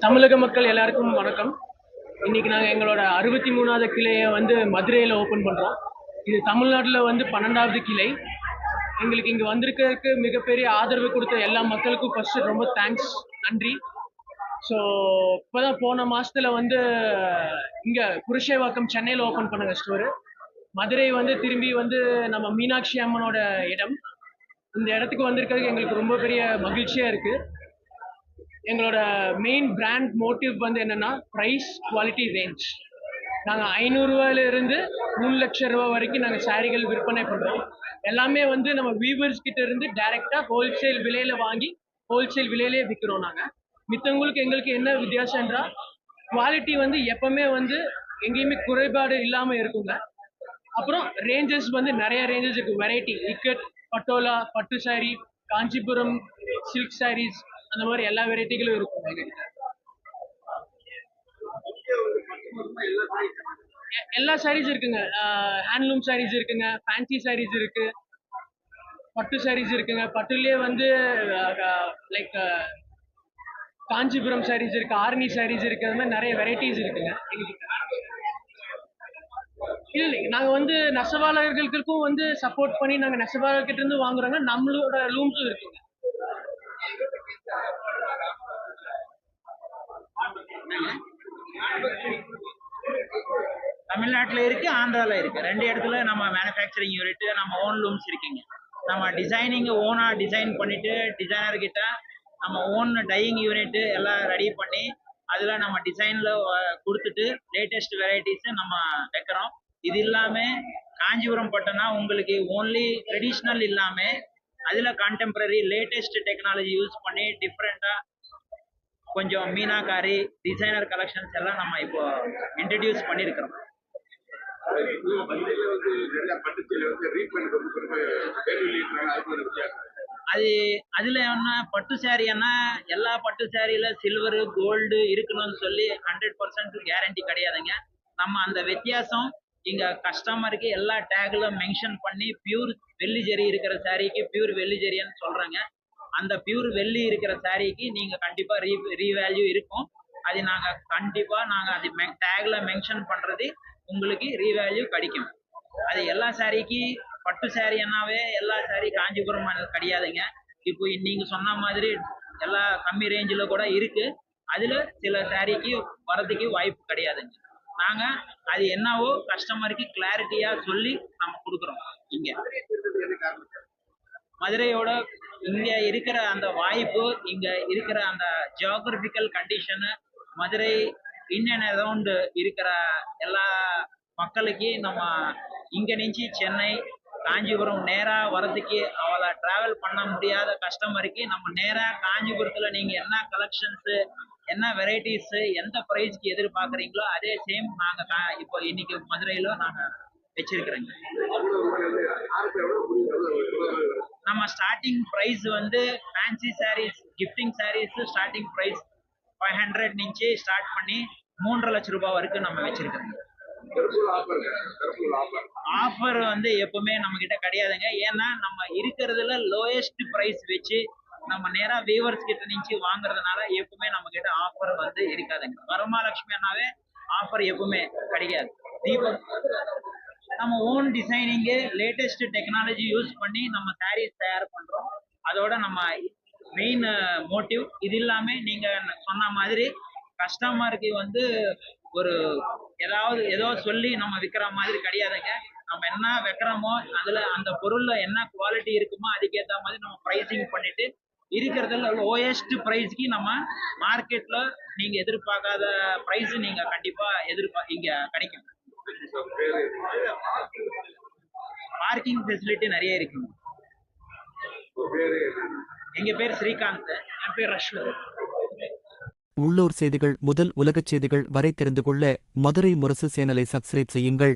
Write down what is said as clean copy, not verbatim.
தமிழக மக்கள் எல்லாருக்கும் வணக்கம். இன்னைக்கு நாங்கள் எங்களோட 63வது கிளையை வந்து மதுரையில் ஓப்பன் பண்ணுறோம். இது தமிழ்நாட்டில் வந்து 12வது கிளை. எங்களுக்கு இங்கே வந்திருக்கிறதுக்கு மிகப்பெரிய ஆதரவு கொடுத்த எல்லா மக்களுக்கும் ஃபர்ஸ்ட் ரொம்ப தேங்க்ஸ், நன்றி. ஸோ இப்போதான் போன மாதத்தில் வந்து இங்கே புருஷவாக்கம் சென்னையில் ஓப்பன் பண்ணுங்க ஸ்டோரு. மதுரை வந்து திரும்பி வந்து நம்ம மீனாட்சி அம்மனோட இடம். இந்த இடத்துக்கு வந்திருக்கிறதுக்கு எங்களுக்கு ரொம்ப பெரிய மகிழ்ச்சியாக இருக்குது. எங்களோட மெயின் பிராண்ட் மோட்டிவ் வந்து என்னென்னா ப்ரைஸ், குவாலிட்டி, ரேஞ்ச். நாங்கள் 500 ரூபாயிலிருந்து 3 லட்சம் ரூபா வரைக்கும் நாங்கள் சாரிகள் விற்பனை பண்ணுறோம். எல்லாமே வந்து நம்ம வீவர்ஸ் கிட்ட இருந்து டைரெக்டாக ஹோல்சேல் விலையில் வாங்கி ஹோல்சேல் விலையிலே விற்கிறோம். நாங்கள் மித்தவங்களுக்கு எங்களுக்கு என்ன வித்தியாசம்ன்றா, குவாலிட்டி வந்து எப்பவுமே வந்து எங்கேயுமே குறைபாடு இல்லாமல் இருக்குங்க. அப்புறம் ரேஞ்சஸ் வந்து நிறைய ரேஞ்சஸ் இருக்குது. வெரைட்டி இக்கட், பட்டோலா, பட்டு சாரி, காஞ்சிபுரம் சில்க் சாரீஸ், அந்த மாதிரி எல்லா வெரைட்டிகளும் இருக்கும் எங்ககிட்ட. எல்லா சாரீஸ் இருக்குங்க. ஹேண்ட்லூம் சாரீஸ் இருக்குங்க, ஃபேன்சி சாரீஸ் இருக்கு, பட்டு சாரீஸ் இருக்குங்க. பட்டுலேயே வந்து லைக் காஞ்சிபுரம் சாரீஸ் இருக்கு, ஆர்னி சாரீஸ் இருக்கு, அது மாதிரி நிறைய வெரைட்டிஸ் இருக்குங்க எங்ககிட்ட. இல்லை, நாங்கள் வந்து நெசவாளர்களுக்கும் வந்து சப்போர்ட் பண்ணி நாங்கள் நெசவாளர்கிட்ட இருந்து வாங்குறோங்க. நம்மளோட லூம்ஸும் இருக்குங்க. தமிழ்நாட்டில் இருக்கு, ஆந்திராவில் இருக்கு. 2 இடத்துல நம்ம மேனுஃபேக்சரிங் யூனிட், நம்ம ஓன் லூம்ஸ் இருக்குங்க. நம்ம டிசைனிங் ஓனாக டிசைன் பண்ணிட்டு டிசைனர்கிட்ட நம்ம ஓன் டையிங் யூனிட் எல்லாம் ரெடி பண்ணி அதில் நம்ம டிசைனில் கொடுத்துட்டு லேட்டஸ்ட் வெரைட்டிஸை நம்ம வைக்கிறோம். இது இல்லாமல் காஞ்சிபுரம் பட்டுனா உங்களுக்கு ஓன்லி ட்ரெடிஷ்னல் இல்லாமல் அதில் கான்டெம்பரரி லேட்டஸ்ட் டெக்னாலஜி யூஸ் பண்ணி டிஃப்ரெண்ட்டாக கொஞ்சம் மீனாக்காரி டிசைனர் கலெக்ஷன்ஸ் எல்லாம் நம்ம இப்போ இன்ட்ரடியூஸ் பண்ணியிருக்கிறோம். அது அதுல என்ன பட்டு சாரின்னா எல்லா பட்டு சாரியில சில்வர் கோல்டு இருக்கணும்னு சொல்லி 100% கேரண்டி கிடையாதுங்க. நம்ம அந்த வித்தியாசம் இங்க கஸ்டமருக்கு எல்லா டேக்ல மென்ஷன் பண்ணி பியூர் வெள்ளி ஜெரி இருக்கிற சாரிக்கு பியூர் வெள்ளி ஜெரின்னு சொல்றாங்க. அந்த பியூர் வெள்ளி இருக்கிற சாரிக்கு நீங்க கண்டிப்பா ரீவேல்யூ இருக்கும். அது நாங்க கண்டிப்பா நாங்க அது டேக்ல மென்ஷன் பண்றது உங்களுக்கு ரீவேல்யூ கிடைக்கும். அது எல்லா சாரிக்கு பட்டு சாரின்னாவே எல்லா சாரி காஞ்சிபுரம் கிடையாதுங்க. இப்போ நீங்க சொன்ன மாதிரி எல்லா கம்மி ரேஞ்சில் கூட இருக்கு. அதுல சில சாரிக்கு வரதுக்கு வாய்ப்பு கிடையாதுங்க. நாங்க அது என்னவோ கஸ்டமருக்கு கிளாரிட்டியா சொல்லி நம்ம கொடுக்குறோம். இங்க மதுரையோட இங்க இருக்கிற அந்த வாய்ப்பு, இங்க இருக்கிற அந்த geographical condition, Madurai in and around இருக்கிற எல்லா மக்களுக்கு நம்ம இங்க నుంచి சென்னை காஞ்சிபுரம் நேரா வரதுக்கு அவளை டிராவல் பண்ண முடியாத கஸ்டமருக்கு நம்ம நேரா காஞ்சிபுரத்துல நீங்க என்ன கலெக்ஷன்ஸ் என்ன வெரைட்டிஸ் எந்த பிரைஸ்க்கு எதிர்பார்க்குறீங்களோ அதே சேம் நாங்க இப்போ இன்னைக்கு மதுரையில நாங்க வச்சிருக்கிறோங்க. நம்ம ஸ்டார்டிங் பிரைஸ் வந்து fancy sarees gifting sarees starting price 500 నుంచి ஸ்டார்ட் பண்ணி 3.5 லட்சம் ரூபாய் வரைக்கும் நம்ம வச்சிருக்கோம். ஆஃபர் வந்து எப்பவுமே நம்ம கிட்ட கிடையாதுங்க. ஏன்னா நம்ம இருக்கிறதுல லோயஸ்ட் பிரைஸ் வச்சு நம்ம நேரா வீவர்ஸ் கிட்ட నుంచి வாங்குறதுனால எப்பவுமே நம்ம கிட்ட ஆஃபர் வந்து இருக்காதுங்க. வரமகாலட்சுமி அண்ணாவே ஆஃபர் எப்பவுமே கிடைக்காது. நம்ம own designing latest technology use பண்ணி நம்ம சாரீஸ் தயார் பண்றோம். அதோட நம்ம மெயின் மோட்டிவ் இது இல்லாம நீங்க சொன்ன மாதிரி கஸ்டமருக்கு வந்து ஒரு ஏதோ சொல்லி நம்ம விற்கிற மாதிரி கிடையாதுங்க. நம்ம என்ன வைக்கிறோமோ அதுல அந்த பொருள்ல என்ன குவாலிட்டி இருக்குமோ அதுக்கேற்ற மாதிரி நம்ம ப்ரைசிங் பண்ணிட்டு இருக்கிறதுல லோயஸ்ட் ப்ரைஸ்க்கு நம்ம மார்க்கெட்ல நீங்க எதிர்பார்க்காத ப்ரைஸ் நீங்க கண்டிப்பா இங்க கிடைக்கும். பார்க்கிங் ஃபெசிலிட்டி நிறைய இருக்குங்க. எங்க பேர் ஸ்ரீகாந்த். என் பேர் அஸ்வத். உள்ளூர் செய்திகள் முதல் உலகச் செய்திகள் வரை தெரிந்து கொள்ள மதுரை முரசு சேனலை சப்ஸ்கிரைப் செய்யுங்கள்.